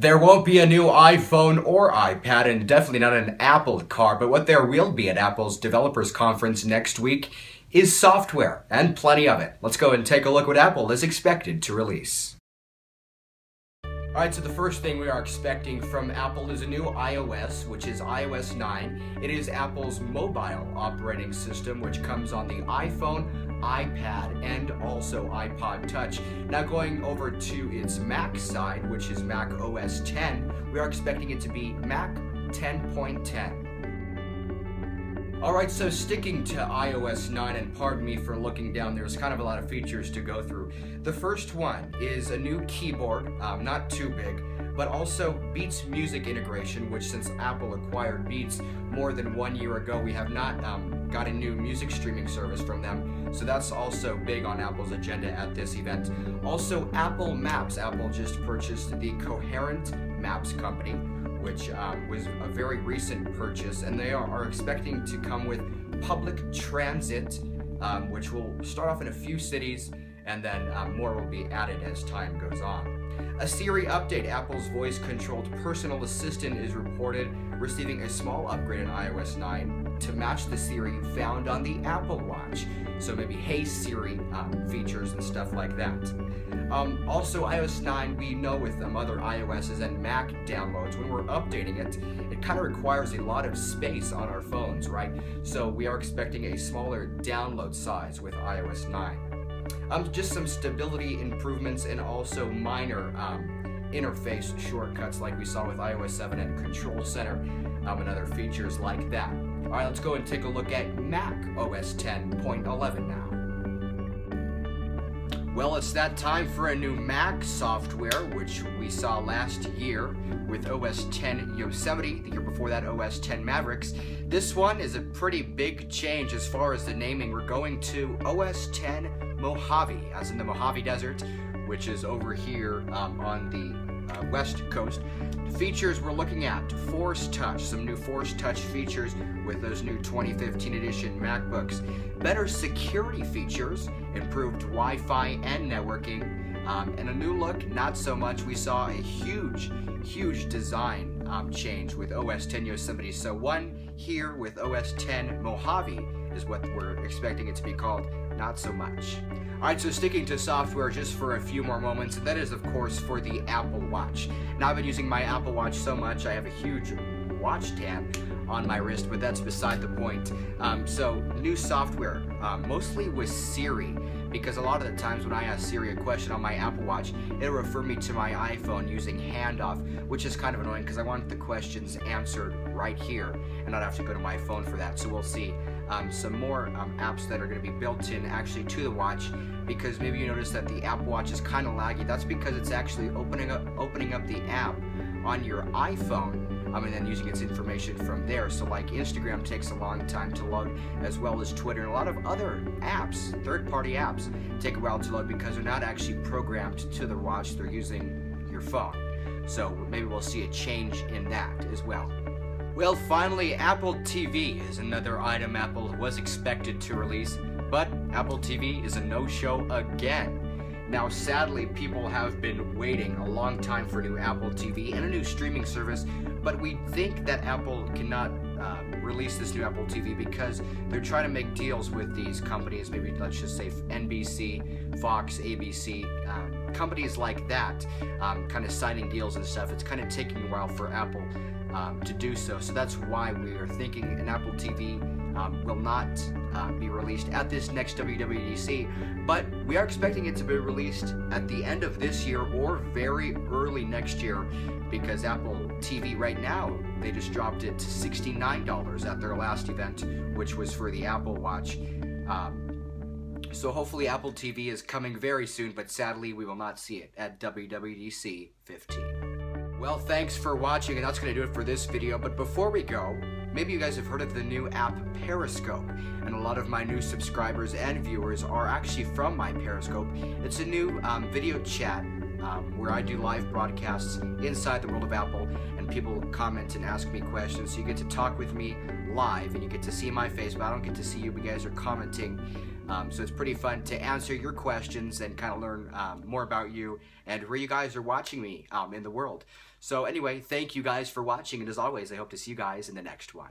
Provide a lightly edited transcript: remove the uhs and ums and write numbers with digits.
There won't be a new iPhone or iPad, and definitely not an Apple car, but what there will be at Apple's Developers Conference next week is software, and plenty of it. Let's go and take a look what Apple is expected to release. Alright, so the first thing we are expecting from Apple is a new iOS, which is iOS 9. It is Apple's mobile operating system, which comes on the iPhone, iPad, and also iPod Touch. Now going over to its Mac side, which is Mac OS 10, we are expecting it to be Mac 10.10. Alright, so sticking to iOS 9, and pardon me for looking down, there's kind of a lot of features to go through. The first one is a new keyboard, not too big, but also Beats music integration, which since Apple acquired Beats more than 1 year ago, we have not got a new music streaming service from them, so that's also big on Apple's agenda at this event. Also, Apple Maps. Apple just purchased the Coherent Maps company, which was a very recent purchase, and they are expecting to come with public transit, which will start off in a few cities, and then more will be added as time goes on. A Siri update. Apple's voice-controlled personal assistant is reported receiving a small upgrade in iOS 9 to match the Siri found on the Apple Watch. So maybe Hey Siri features and stuff like that. Also, iOS 9, we know with other iOSs and Mac downloads, when we're updating it, it kind of requires a lot of space on our phones, right? So we are expecting a smaller download size with iOS 9. Just some stability improvements and also minor interface shortcuts like we saw with iOS 7 and Control Center and other features like that. Alright, let's go and take a look at Mac OS 10.11 now. Well, it's that time for a new Mac software, which we saw last year with OS 10 Yosemite, the year before that OS 10 Mavericks. This one is a pretty big change as far as the naming. We're going to OS 10 Mojave, as in the Mojave Desert, which is over here on the West Coast. The features we're looking at: Force Touch, some new Force Touch features with those new 2015 edition MacBooks. Better security features, improved Wi-Fi and networking, and a new look, not so much. We saw a huge design change with OS 10 Yosemite. So one here with OS 10 Mojave is what we're expecting it to be called, not so much. Alright, so sticking to software just for a few more moments, and that is of course for the Apple Watch. Now I've been using my Apple Watch so much, I have a huge watch tan on my wrist, but that's beside the point. So new software, mostly with Siri, because a lot of the times when I ask Siri a question on my Apple Watch, it'll refer me to my iPhone using handoff, which is kind of annoying because I want the questions answered right here and not have to go to my phone for that. So we'll see some more apps that are going to be built in actually to the watch, because maybe you notice that the Apple Watch is kind of laggy. That's because it's actually opening up the app on your iPhone and then using its information from there. So like Instagram takes a long time to load, as well as Twitter, and a lot of other apps, third-party apps, take a while to load because they're not actually programmed to the watch, they're using your phone. So maybe we'll see a change in that as well. Well, finally, Apple TV is another item Apple was expected to release, but Apple TV is a no-show again. Now, sadly, people have been waiting a long time for a new Apple TV and a new streaming service, but we think that Apple cannot release this new Apple TV because they're trying to make deals with these companies, maybe let's just say NBC, Fox, ABC, companies like that, kind of signing deals and stuff. It's kind of taking a while for Apple to do so. So that's why we are thinking an Apple TV will not be released at this next WWDC, but we are expecting it to be released at the end of this year or very early next year, because Apple TV right now, they just dropped it to $69 at their last event, which was for the Apple Watch. So hopefully Apple TV is coming very soon, but sadly we will not see it at WWDC 15. Well, thanks for watching, and that's going to do it for this video. But before we go, maybe you guys have heard of the new app Periscope, and a lot of my new subscribers and viewers are actually from my Periscope. It's a new video chat where I do live broadcasts inside the world of Apple, and people comment and ask me questions. So you get to talk with me live, and you get to see my face, but I don't get to see you. You guys are commenting. So it's pretty fun to answer your questions and kind of learn more about you and where you guys are watching me in the world. So anyway, thank you guys for watching, and as always, I hope to see you guys in the next one.